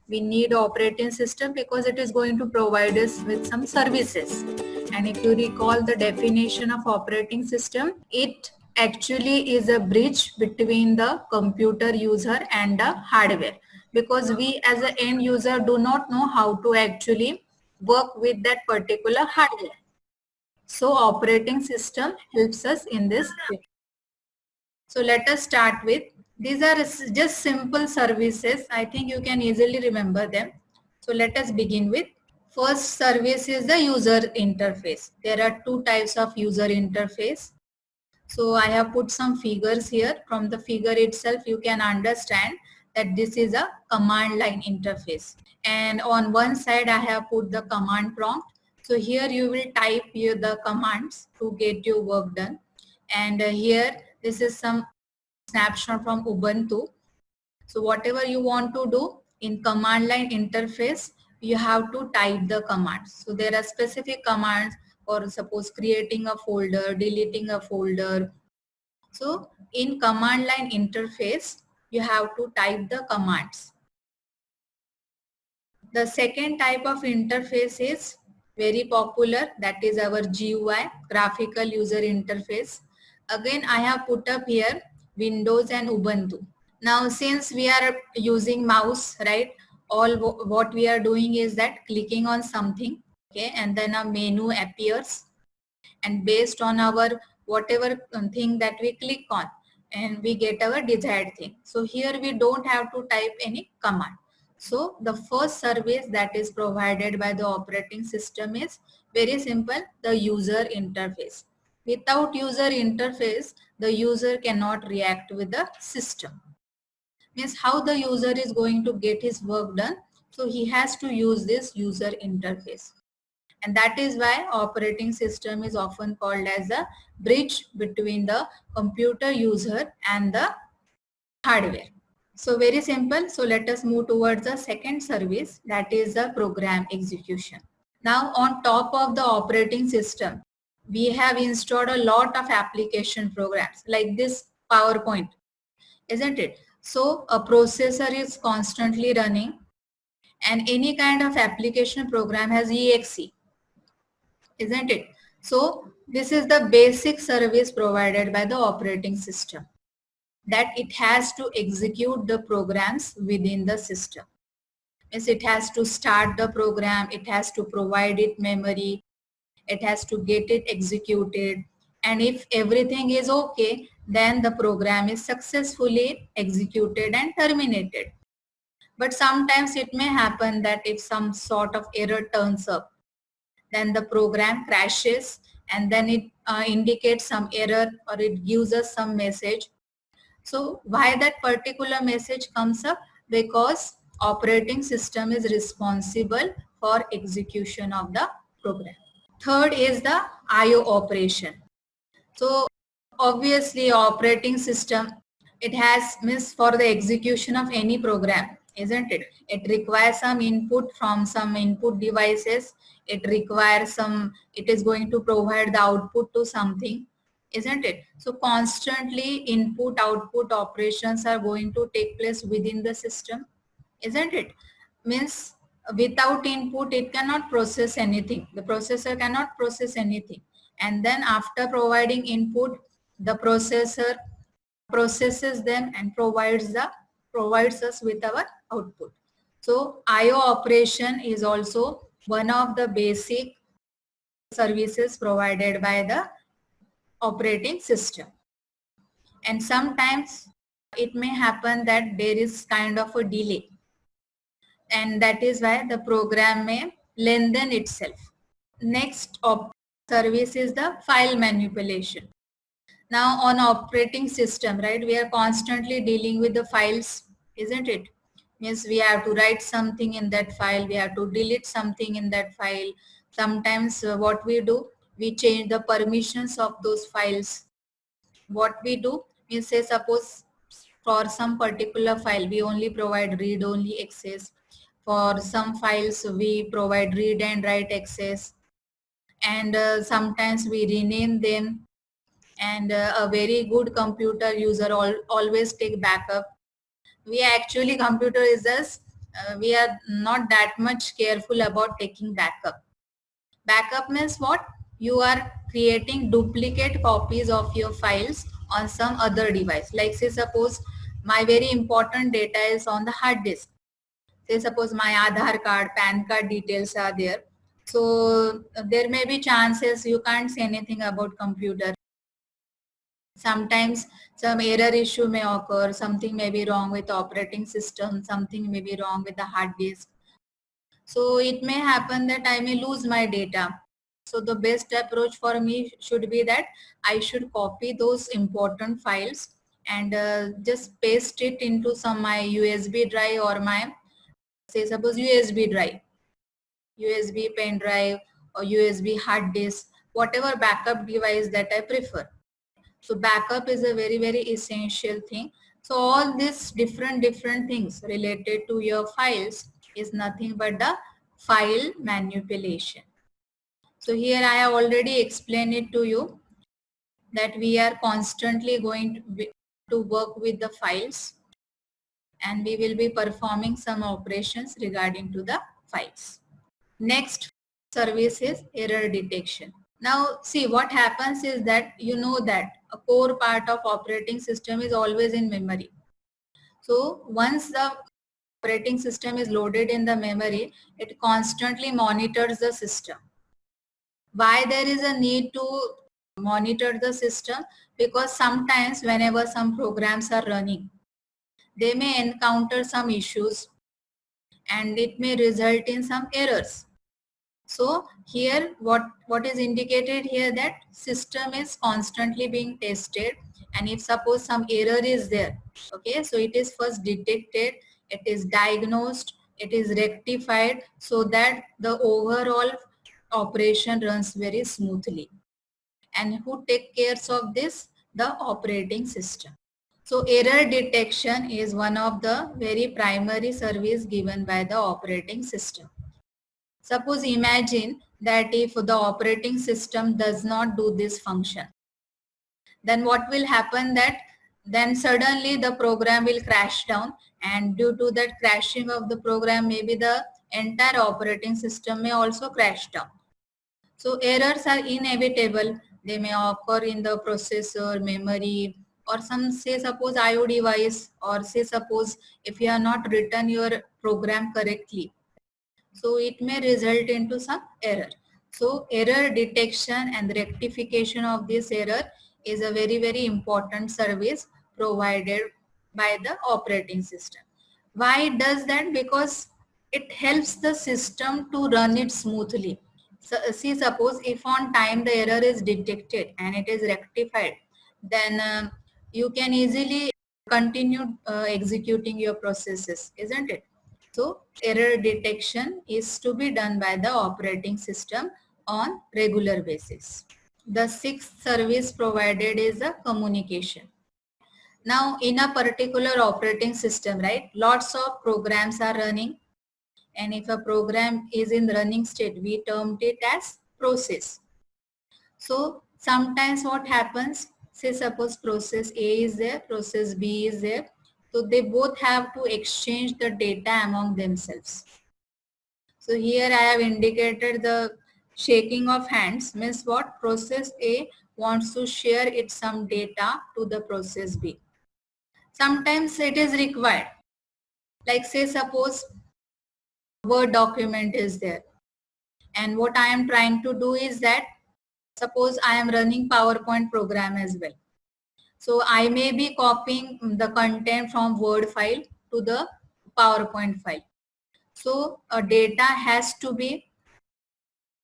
we need operating system because it is going to provide us with some services. And if you recall the definition of operating system, it actually is a bridge between the computer user and the hardware, because we as an end user do not know how to actually work with that particular hardware. So operating system helps us in this. So let us start with, these are just simple services. I think you can easily remember them. So let us begin with, first service is the user interface. There are two types of user interface. So I have put some figures here. From the figure itself, you can understand that this is a command line interface. And on one side, I have put the command prompt. So here you will type here the commands to get your work done. And here, this is some snapshot from Ubuntu. So whatever you want to do in command line interface, you have to type the commands. So there are specific commands for suppose creating a folder, deleting a folder. So in command line interface, you have to type the commands. The second type of interface is very popular, that is our GUI, graphical user interface. Again, I have put up here Windows and Ubuntu. Now, since we are using mouse, right, all what we are doing is that clicking on something, okay, and then a menu appears, and based on our whatever thing that we click on, and we get our desired thing. So here we don't have to type any command. So the first service that is provided by the operating system is very simple, the user interface. Without user interface, the user cannot react with the system. Means how the user is going to get his work done. So he has to use this user interface. And that is why operating system is often called as a bridge between the computer user and the hardware. So very simple. So let us move towards the second service, that is the program execution. Now on top of the operating system, we have installed a lot of application programs like this PowerPoint, isn't it? So a processor is constantly running, and any kind of application program has exe, isn't it? So this is the basic service provided by the operating system, that it has to execute the programs within the system. Means it has to start the program, it has to provide it memory, it has to get it executed, and if everything is okay, then the program is successfully executed and terminated. But sometimes it may happen that if some sort of error turns up, then the program crashes, and then it indicates some error, or it gives us some message. So why that particular message comes up? Because operating system is responsible for execution of the program. Third is the IO operation. So obviously operating system, it has means for the execution of any program, isn't it? It requires some input from some input devices. It requires some, it is going to provide the output to something, isn't it? So constantly input output operations are going to take place within the system, isn't it? Means without input it cannot process anything. The processor cannot process anything. And then after providing input, the processor processes them and provides us with our output. So IO operation is also one of the basic services provided by the operating system. And sometimes it may happen that there is kind of a delay, and that is why the program may lengthen itself. Next service is the file manipulation. Now on operating system, right, we are constantly dealing with the files, isn't it? Means we have to write something in that file, we have to delete something in that file. Sometimes what we do, we change the permissions of those files. What we do, we say suppose for some particular file we only provide read only access. For some files we provide read and write access, and sometimes we rename them. And a very good computer user always take backup. We actually, computer is just we are not that much careful about taking backup. Backup means what? You are creating duplicate copies of your files on some other device. Like say suppose my very important data is on the hard disk. Say suppose my Aadhaar card, PAN card details are there. So there may be chances you can't say anything about computer. Sometimes some error issue may occur, something may be wrong with operating system, something may be wrong with the hard disk. So it may happen that I may lose my data. So the best approach for me should be that I should copy those important files and just paste it into some my USB drive or my, say suppose USB drive, USB pen drive or USB hard disk, whatever backup device that I prefer. So backup is a very, very essential thing. So all these different things related to your files is nothing but the file manipulation. So here I have already explained it to you that we are constantly going to work with the files and we will be performing some operations regarding to the files. Next service is error detection. Now see what happens is that you know that a core part of operating system is always in memory. So once the operating system is loaded in the memory, it constantly monitors the system. Why there is a need to monitor the system? Because sometimes whenever some programs are running, they may encounter some issues and it may result in some errors. So here what is indicated here that system is constantly being tested, and if suppose some error is there, okay, so it is first detected, it is diagnosed, it is rectified so that the overall operation runs very smoothly. And who take care of this? The operating system. So error detection is one of the very primary service given by the operating system. Suppose imagine that if the operating system does not do this function, then what will happen that then suddenly the program will crash down, and due to that crashing of the program, maybe the entire operating system may also crash down. So errors are inevitable. They may occur in the processor, memory, or some say suppose IO device, or say suppose if you have not written your program correctly. So it may result into some error. So error detection and rectification of this error is a very, very important service provided by the operating system. Why it does that? Because it helps the system to run it smoothly. So see, suppose if on time the error is detected and it is rectified, then you can easily continue executing your processes, isn't it? So error detection is to be done by the operating system on regular basis. The sixth service provided is the communication. Now in a particular operating system, right, lots of programs are running, and if a program is in running state, we termed it as process. So sometimes what happens, say suppose process A is there, process B is there. So they both have to exchange the data among themselves. So here I have indicated the shaking of hands means what? Process A wants to share its some data to the process B. Sometimes it is required. Like say suppose Word document is there. And what I am trying to do is that suppose I am running PowerPoint program as well. So I may be copying the content from Word file to the PowerPoint file. So data has to be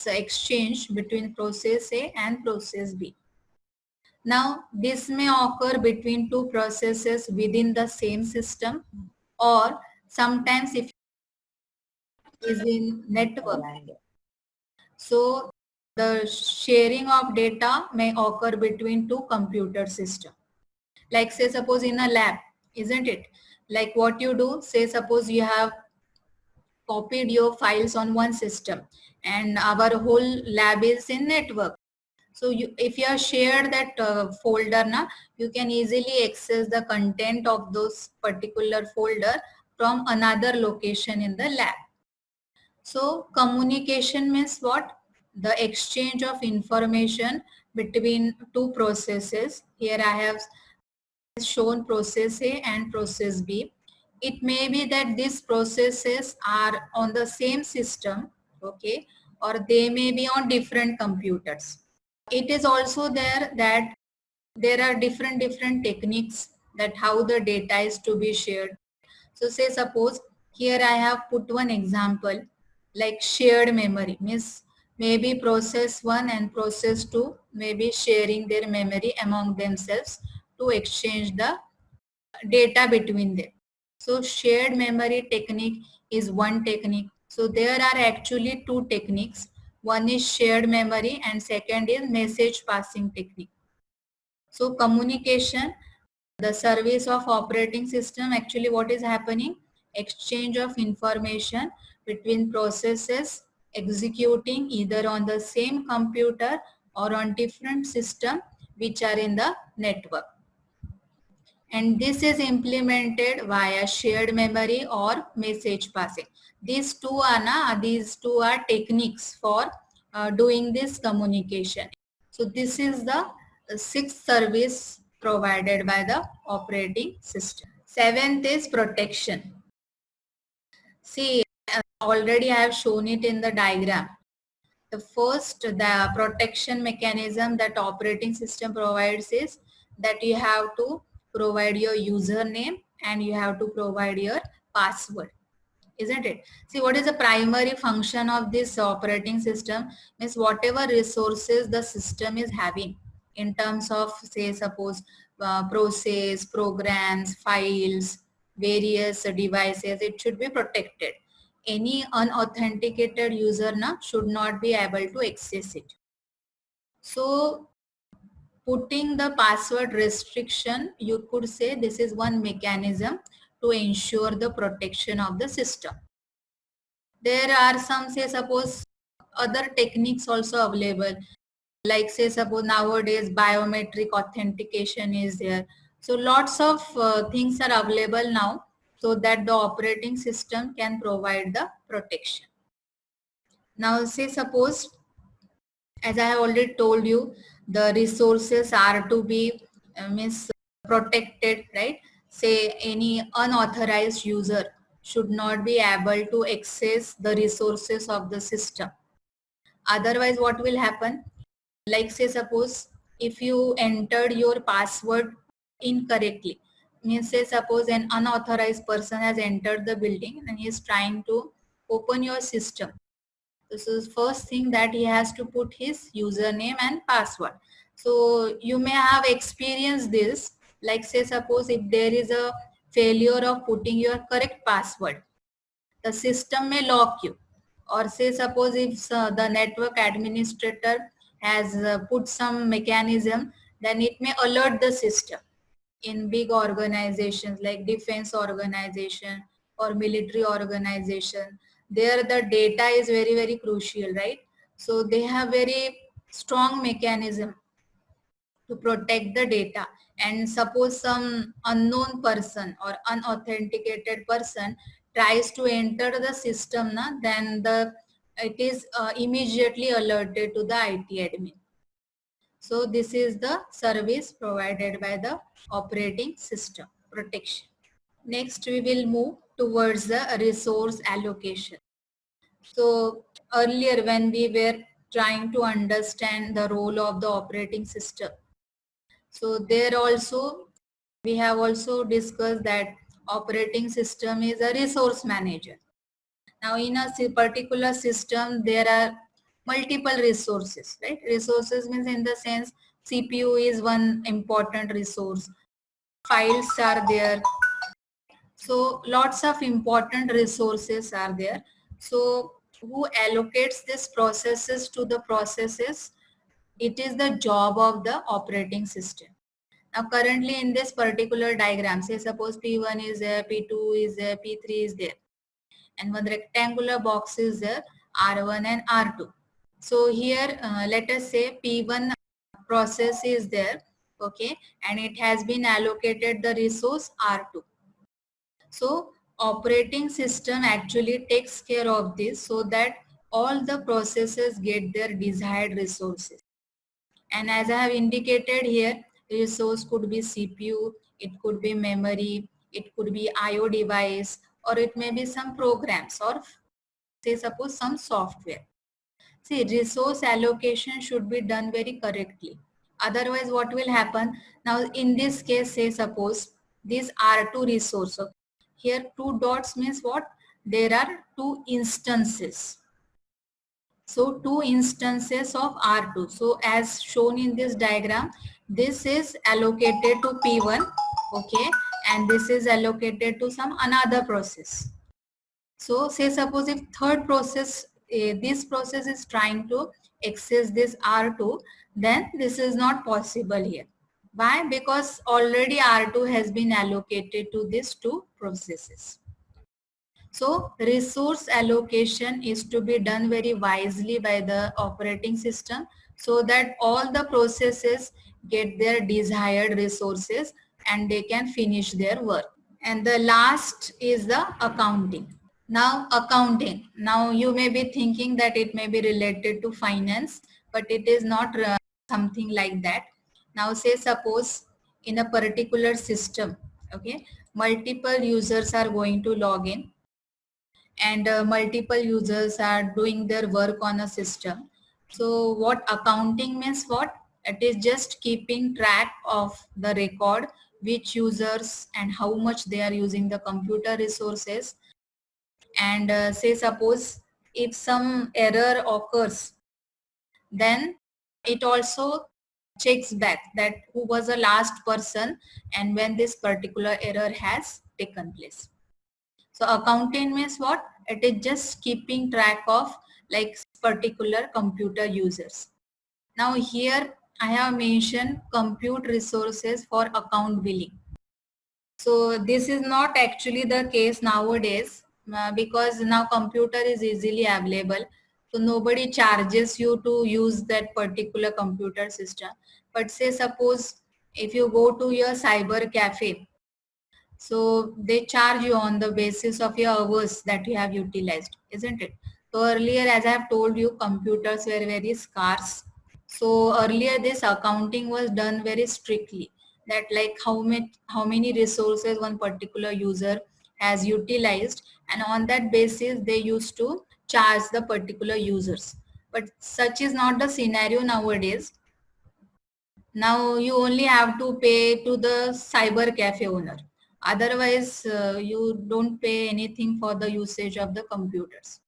exchanged between process A and process B. Now this may occur between two processes within the same system, or sometimes if it is in network. So the sharing of data may occur between two computer systems. Like say suppose in a lab, isn't it? Like what you do, say suppose you have copied your files on one system and our whole lab is in network. So if you have shared that folder, you can easily access the content of those particular folder from another location in the lab. So communication means what? The exchange of information between two processes. Here I have shown process A and process B. It may be that these processes are on the same system, okay, or they may be on different computers. It is also there that there are different techniques that how the data is to be shared. So say suppose here I have put one example like shared memory means maybe process 1 and process 2 may be sharing their memory among themselves to exchange the data between them. So shared memory technique is one technique. So there are actually two techniques. One is shared memory and second is message passing technique. So communication, the service of operating system, actually what is happening? Exchange of information between processes executing either on the same computer or on different system which are in the network. And this is implemented via shared memory or message passing. These two are techniques for doing this communication. So this is the sixth service provided by the operating system. Seventh is protection. See, already I have shown it in the diagram. The protection mechanism that operating system provides is that you have to provide your username and you have to provide your password, isn't it? See, what is the primary function of this operating system means whatever resources the system is having in terms of, say, suppose process, programs, files, various devices, it should be protected. Any unauthenticated user should not be able to access it. So putting the password restriction, you could say this is one mechanism to ensure the protection of the system. There are some, say suppose, other techniques also available, like say suppose nowadays biometric authentication is there. So lots of things are available now so that the operating system can provide the protection. Now say suppose, as I have already told you, the resources are to be means protected, right? Say any unauthorized user should not be able to access the resources of the system. Otherwise, what will happen? Like say suppose if you entered your password incorrectly, means say suppose an unauthorized person has entered the building and he is trying to open your system. This is first thing that he has to put his username and password. So you may have experienced this, like say suppose if there is a failure of putting your correct password, the system may lock you. Or say suppose if the network administrator has put some mechanism, then it may alert the system. In big organizations like defense organization or military organization, there the data is very crucial, right? So they have very strong mechanism to protect the data. And suppose some unknown person or unauthenticated person tries to enter the system, then it is immediately alerted to the IT admin. So this is the service provided by the operating system protection. Next, we will move towards the resource allocation. So earlier when we were trying to understand the role of the operating system, so there also we have also discussed that operating system is a resource manager. Now in a particular system there are multiple resources, right? Resources means in the sense CPU is one important resource, files are there, so lots of important resources are there. So who allocates these processes to the processes? It is the job of the operating system. Now currently in this particular diagram, say suppose P1 is there, P2 is there, P3 is there, and one rectangular box is there, R1 and R2. So here let us say P1 process is there, okay, and it has been allocated the resource R2. So operating system actually takes care of this so that all the processes get their desired resources. And as I have indicated here, resource could be CPU, it could be memory, it could be IO device, or it may be some programs, or say suppose some software. See, resource allocation should be done very correctly. Otherwise, what will happen? Now, in this case, say suppose these are two resources. Here, two dots means what? There are two instances. So, two instances of R2. So, as shown in this diagram, this is allocated to P1, okay, and this is allocated to some another process. So say suppose if third process, this process is trying to access this R2, then this is not possible here. Why? Because already R2 has been allocated to these two processes. So resource allocation is to be done very wisely by the operating system so that all the processes get their desired resources and they can finish their work. And the last is the accounting. Now accounting. Now you may be thinking that it may be related to finance, but it is not something like that. Now say suppose in a particular system, okay, multiple users are going to log in and multiple users are doing their work on a system. So what accounting means what? It is just keeping track of the record, which users and how much they are using the computer resources. And say suppose if some error occurs, then it also checks back that who was the last person and when this particular error has taken place. So accounting means what? It is just keeping track of like particular computer users. Now here I have mentioned compute resources for account billing. So this is not actually the case nowadays because now computer is easily available. So nobody charges you to use that particular computer system. But say suppose if you go to your cyber cafe, so they charge you on the basis of your hours that you have utilized, isn't it? So earlier, as I have told you, computers were very scarce. So earlier this accounting was done very strictly, that like how many resources one particular user has utilized, and on that basis they used to charge the particular users. But such is not the scenario nowadays. Now you only have to pay to the cyber cafe owner. Otherwise, you don't pay anything for the usage of the computers.